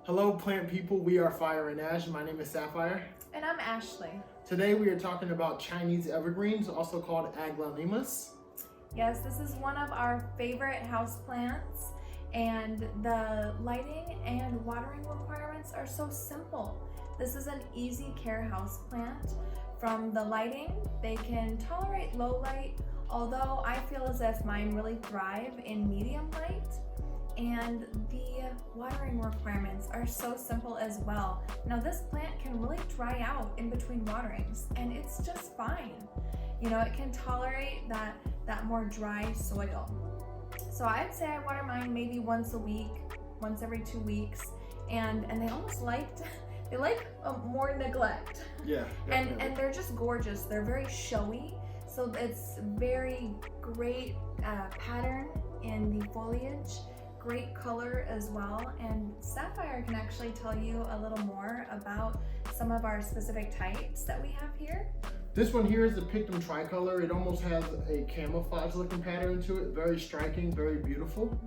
Hello plant people, we are Fire and Ash. My name is Sapphire. And I'm Ashley. Today we are talking about Chinese Evergreens, also called Aglaonemas. Yes, this is one of our favorite houseplants, and the lighting and watering requirements are so simple. This is an easy care houseplant. From the lighting, they can tolerate low light, although I feel as if mine really thrive in medium light. And the watering requirements are so simple as well. Now this plant can really dry out in between waterings, and it's just fine. You know, it can tolerate that more dry soil. So I'd say I water mine maybe once a week, once every 2 weeks, and they almost they like more neglect. Yeah, definitely. And they're just gorgeous. They're very showy, so it's very great pattern in the foliage. Great color as well, and Sapphire can actually tell you a little more about some of our specific types that we have here. This one here is the Pictum tricolor. It almost has a camouflage looking pattern to it. Very striking, very beautiful.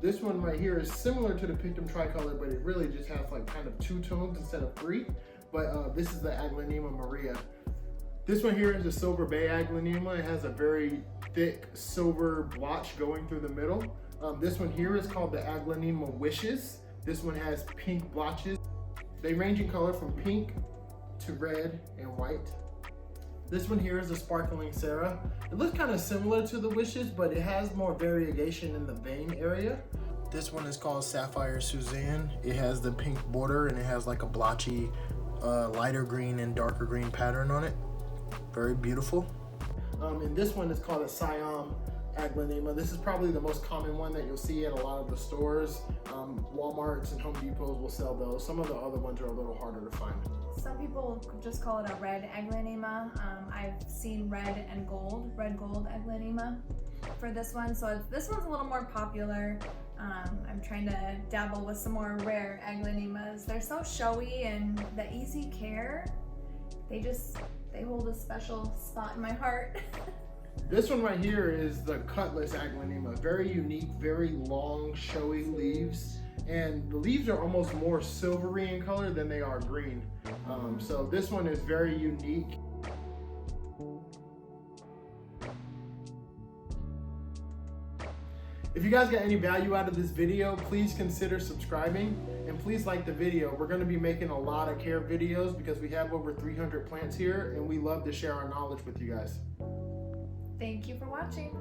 This one right here is similar to the Pictum tricolor, but it really just has like kind of 2 tones instead of 3. But this is the Aglaonema Maria. This one here is the Silver Bay Aglaonema. It has a very thick silver blotch going through the middle. This one here is called the Aglaonema Wishes. This one has pink blotches. They range in color from pink to red and white. This one here is the Sparkling Sarah. It looks kind of similar to the Wishes, but it has more variegation in the vein area. This one is called Sapphire Suzanne. It has the pink border and it has like a blotchy lighter green and darker green pattern on it. Very beautiful. And this one is called a Siam Aglaonema. This is probably the most common one that you'll see at a lot of the stores. Walmarts and Home Depots will sell those. Some of the other ones are a little harder to find. Some people just call it a red Aglaonema. I've seen red gold Aglaonema for this one. So this one's a little more popular. I'm trying to dabble with some more rare Aglaonemas. They're so showy and the easy care. They hold a special spot in my heart. This one right here is the Cutlass Aglaonema. Very unique, very long, showy leaves. And the leaves are almost more silvery in color than they are green. So this one is very unique. If you guys got any value out of this video, please consider subscribing and please like the video. We're going to be making a lot of care videos because we have over 300 plants here and we love to share our knowledge with you guys. Thank you for watching.